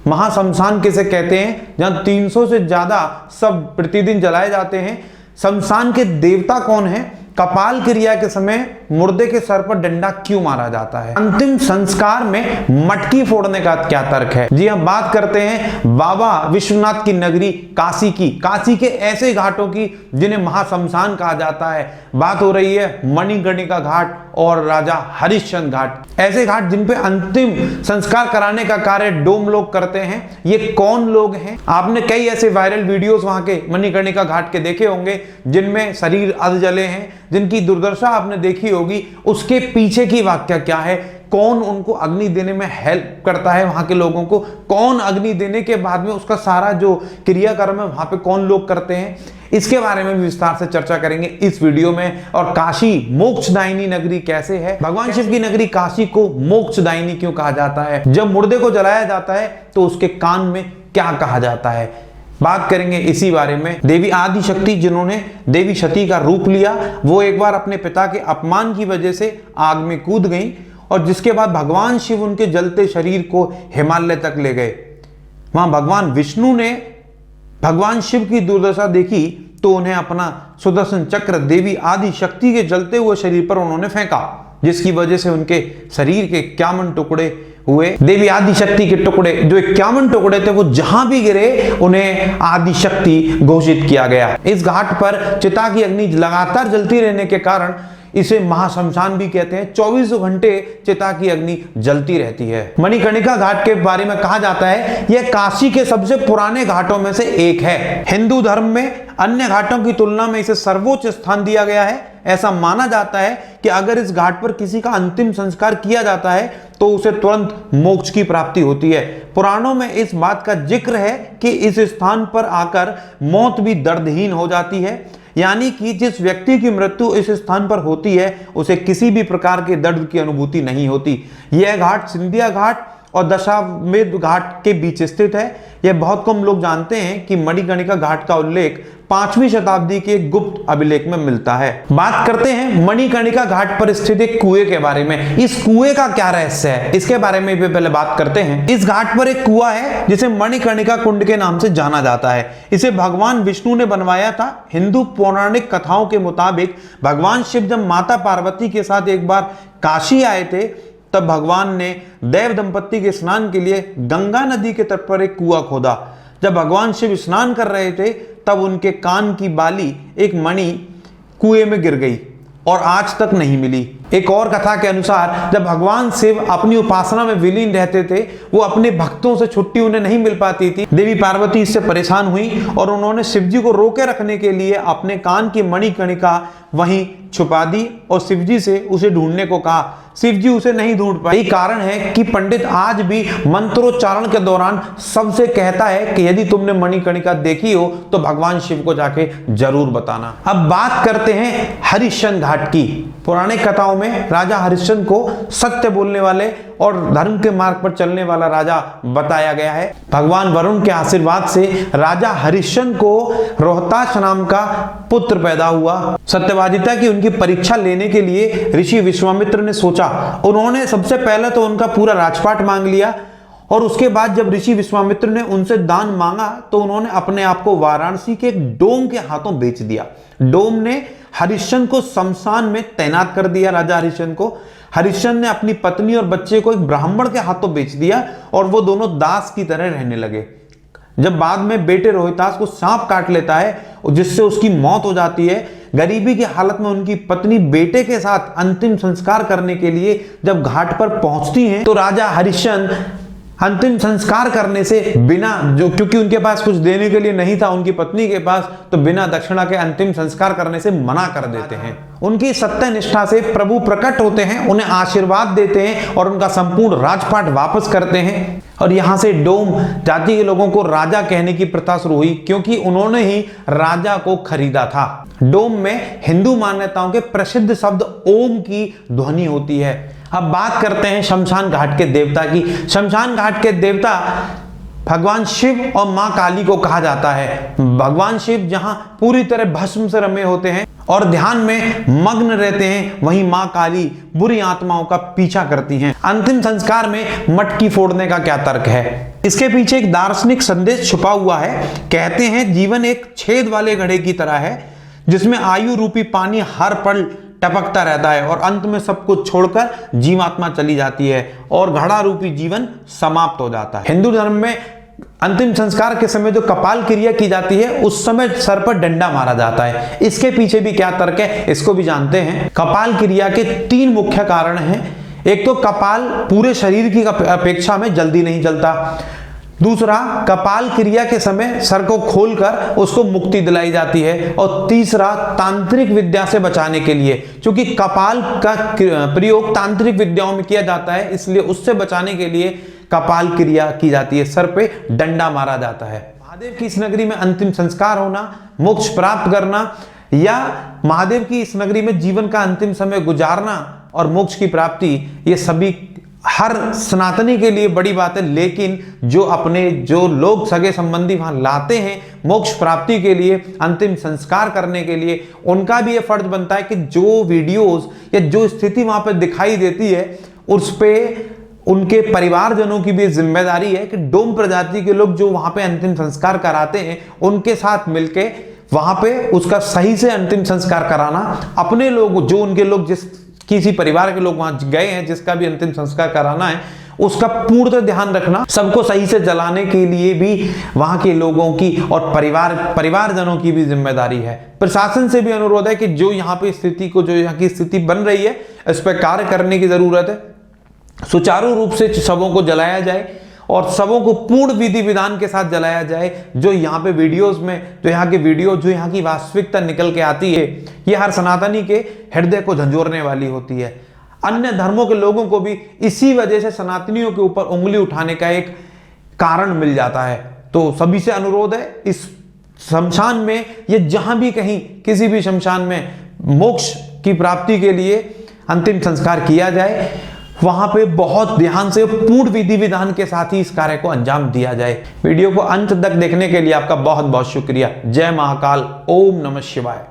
महाशमशान किसे कहते हैं, जहां 300 से ज्यादा सब प्रतिदिन जलाए जाते हैं। शमशान के देवता कौन है? कपाल क्रिया के समय मुर्दे के सर पर डंडा क्यों मारा जाता है? अंतिम संस्कार में मटकी फोड़ने का क्या तर्क है? जी हम बात करते हैं बाबा विश्वनाथ की नगरी काशी की, काशी के ऐसे घाटों की जिन्हें महाशमशान कहा जाता है। बात हो रही है मणिकर्णिका घाट और राजा हरिश्चंद्र घाट। ऐसे घाट जिन पे अंतिम संस्कार कराने का कार्य डोम लोग करते हैं। ये कौन लोग हैं? आपने कई ऐसे वायरल वीडियोस वहां के मणिकर्णिका घाट के देखे होंगे जिनमें शरीर अध जले हैं, जिनकी दुर्दशा आपने देखी होगी। उसके पीछे की वाक्या क्या है? कौन उनको अग्नि देने में हेल्प करता है? वहां के लोगों को कौन अग्नि देने के बाद में उसका सारा जो क्रियाकर्म है वहां पे कौन लोग करते हैं? इसके बारे में भी विस्तार से चर्चा करेंगे इस वीडियो में। और काशी मोक्षदायिनी नगरी कैसे है? भगवान शिव की नगरी काशी को मोक्षदायिनी क्यों कहा जाता है? जब मुर्दे को जलाया जाता है तो उसके कान में क्या कहा जाता है? बात करेंगे इसी बारे में। देवी आदि शक्ति जिन्होंने देवी सती का रूप लिया, वो एक बार अपने पिता के अपमान की वजह से आग में कूद गई और जिसके बाद भगवान शिव उनके जलते शरीर को हिमालय तक ले गए। वहां भगवान विष्णु ने भगवान शिव की दुर्दशा देखी तो उन्हें अपना सुदर्शन चक्र देवी आदि शक्ति के जलते हुए शरीर पर उन्होंने फेंका, जिसकी वजह से उनके शरीर के 51 टुकड़े हुए। देवी आदि शक्ति के टुकड़े जो 51 टुकड़े थे वो जहां भी गिरे उन्हें आदि शक्ति घोषित किया गया। इस घाट पर चिता की अग्नि लगातार जलती रहने के कारण इसे महाशमशान भी कहते हैं। 24 घंटे चिता की अग्नि जलती रहती है। मणिकर्णिका घाट के बारे में कहा जाता है यह काशी के सबसे पुराने घाटों में से एक है। हिंदू धर्म में अन्य घाटों की तुलना में इसे सर्वोच्च स्थान दिया गया है। ऐसा माना जाता है कि अगर इस घाट पर किसी का अंतिम संस्कार किया जाता है तो उसे तुरंत मोक्ष की प्राप्ति होती है। पुराणों में इस बात का जिक्र है कि इस स्थान पर आकर मौत भी दर्दहीन हो जाती है, यानी कि जिस व्यक्ति की मृत्यु इस स्थान पर होती है उसे किसी भी प्रकार के दर्द की अनुभूति नहीं होती। यह घाट सिंधिया घाट और दशाश्वमेध घाट के बीच स्थित है। यह बहुत कम लोग जानते हैं कि मणिकर्णिका घाट का उल्लेख 5वीं शताब्दी के गुप्त अभिलेख में मिलता है। बात करते हैं मणिकर्णिका घाट पर स्थित एक कुएं के बारे में। इस कुएं का क्या रहस्य है, इसके बारे में भी पहले बात करते हैं। इस घाट पर एक कुआं है जिसे मणिकर्णिका कुंड के नाम से जाना जाता है। इसे भगवान विष्णु ने बनवाया था। हिंदू पौराणिक कथाओं के मुताबिक भगवान शिव जब माता पार्वती के साथ एक बार काशी आए थे तब भगवान ने देव दंपत्ति के स्नान के लिए गंगा नदी के तट पर एक कुआं खोदा। जब भगवान शिव स्नान कर रहे थे तब उनके कान की बाली एक मणि कुएं में गिर गई और आज तक नहीं मिली। एक और कथा के अनुसार जब भगवान शिव अपनी उपासना में विलीन रहते थे वो अपने भक्तों से छुट्टी उन्हें नहीं मिल पाती थी। देवी पार्वती इससे परेशान हुई और उन्होंने शिवजी को रोके रखने के लिए अपने कान की मणिकर्णिका वहीं छुपा दी और शिवजी से उसे ढूंढने को कहा। शिवजी उसे नहीं ढूंढ पाए। यही कारण है कि पंडित आज भी मंत्रोच्चारण के दौरान सबसे कहता है कि यदि तुमने मणिकर्णिका देखी हो तो भगवान शिव को जाके जरूर बताना। अब बात करते हैं हरिश्चंद्र घाट की। पौराणिक कथाओं में राजा हरिश्चंद्र को सत्य बोलने वाले और धर्म के मार्ग पर चलने वाला राजा बताया गया है। भगवान वरुण के आशीर्वाद से राजा हरिश्चंद्र को रोहताश नाम का पुत्र पैदा हुआ। सत्यवादिता की उनकी परीक्षा लेने के लिए ऋषि विश्वामित्र ने सोचा। उन्होंने सबसे पहले तो उनका पूरा राजपाट मांग लिया और उसके बाद जब ऋषि विश्वामित्र ने उनसे दान मांगा तो उन्होंने अपने आप को वाराणसी के एक डोम के हाथों बेच दिया। डोम ने हरिश्चंद्र को शमशान में तैनात कर दिया। राजा हरिश्चंद्र को हरिश्चंद्र ने अपनी पत्नी और बच्चे को एक ब्राह्मण के हाथों बेच दिया और वो दोनों दास की तरह रहने लगे। जब बाद में बेटे रोहितास को सांप काट लेता है जिससे उसकी मौत हो जाती है, गरीबी की हालत में उनकी पत्नी बेटे के साथ अंतिम संस्कार करने के लिए जब घाट पर पहुंचती हैं तो राजा हरिश्चंद्र अंतिम संस्कार करने से बिना क्योंकि उनके पास कुछ देने के लिए नहीं था उनकी पत्नी के पास, तो बिना दक्षिणा के अंतिम संस्कार करने से मना कर देते हैं। उनकी सत्य निष्ठा से प्रभु प्रकट होते हैं, उन्हें आशीर्वाद देते हैं और उनका संपूर्ण राजपाट वापस करते हैं। और यहां से डोम जाति के लोगों को राजा कहने की प्रथा शुरू हुई क्योंकि उन्होंने ही राजा को खरीदा था। डोम में हिंदू मान्यताओं के प्रसिद्ध शब्द ओम की ध्वनि होती है। अब बात करते हैं शमशान घाट के देवता की। शमशान घाट के देवता भगवान शिव और मां काली को कहा जाता है। भगवान शिव जहां पूरी तरह भस्म से रमे होते हैं और ध्यान में मग्न रहते हैं, वहीं मां काली बुरी आत्माओं का पीछा करती हैं। अंतिम संस्कार में मटकी फोड़ने का क्या तर्क है? इसके पीछे एक दार्शनिक संदेश छुपा हुआ है। कहते हैं जीवन एक छेद वाले घड़े की तरह है जिसमें आयु रूपी पानी हर पल टपकता रहता है और अंत में सब कुछ छोड़कर जीवात्मा चली जाती है और घड़ा रूपी जीवन समाप्त हो जाता है। हिंदू धर्म में अंतिम संस्कार के समय जो कपाल क्रिया की जाती है उस समय सर पर डंडा मारा जाता है। इसके पीछे भी क्या तर्क है इसको भी जानते हैं। कपाल क्रिया के 3 मुख्य कारण हैं। एक तो कपाल पूरे शरीर की अपेक्षा में जल्दी नहीं जलता। दूसरा, कपाल क्रिया के समय सर को खोलकर उसको मुक्ति दिलाई जाती है। और तीसरा, तांत्रिक विद्या से बचाने के लिए, क्योंकि कपाल का प्रयोग तांत्रिक विद्याओं में किया जाता है, इसलिए उससे बचाने के लिए कपाल क्रिया की जाती है, सर पे डंडा मारा जाता है। महादेव की इस नगरी में अंतिम संस्कार होना, मोक्ष प्राप्त करना या महादेव की इस नगरी में जीवन का अंतिम समय गुजारना और मोक्ष की प्राप्ति, ये सभी हर सनातनी के लिए बड़ी बात है। लेकिन जो लोग सगे संबंधी वहां लाते हैं मोक्ष प्राप्ति के लिए, अंतिम संस्कार करने के लिए, उनका भी ये फर्ज बनता है कि जो वीडियोस या जो स्थिति वहां पर दिखाई देती है उस पे उनके परिवारजनों की भी जिम्मेदारी है कि डोम प्रजाति के लोग जो वहां पे अंतिम संस्कार कराते हैं उनके साथ मिलके वहां पे उसका सही से अंतिम संस्कार कराना। अपने लोग जो उनके लोग जिस किसी परिवार के लोग वहां गए हैं जिसका भी अंतिम संस्कार कराना है उसका पूर्ण ध्यान रखना, सबको सही से जलाने के लिए भी वहां के लोगों की और परिवारजनों की भी जिम्मेदारी है। प्रशासन से भी अनुरोध है कि जो यहाँ पे स्थिति को, जो यहाँ की स्थिति बन रही है इस पर कार्य करने की जरूरत है। सुचारू रूप से शवों को जलाया जाए और शवों को पूर्ण विधि विधान के साथ जलाया जाए। जो यहाँ पे वीडियोस में जो यहाँ के वीडियो जो यहाँ की वास्तविकता निकल के आती है ये हर सनातनी के हृदय को झंझोरने वाली होती है। अन्य धर्मों के लोगों को भी इसी वजह से सनातनियों के ऊपर उंगली उठाने का एक कारण मिल जाता है। तो सभी से अनुरोध है इस शमशान में या जहां भी कहीं किसी भी शमशान में मोक्ष की प्राप्ति के लिए अंतिम संस्कार किया जाए, वहां पे बहुत ध्यान से पूर्ण विधि विधान के साथ ही इस कार्य को अंजाम दिया जाए। वीडियो को अंत तक देखने के लिए आपका बहुत बहुत शुक्रिया। जय महाकाल। ओम नमः शिवाय।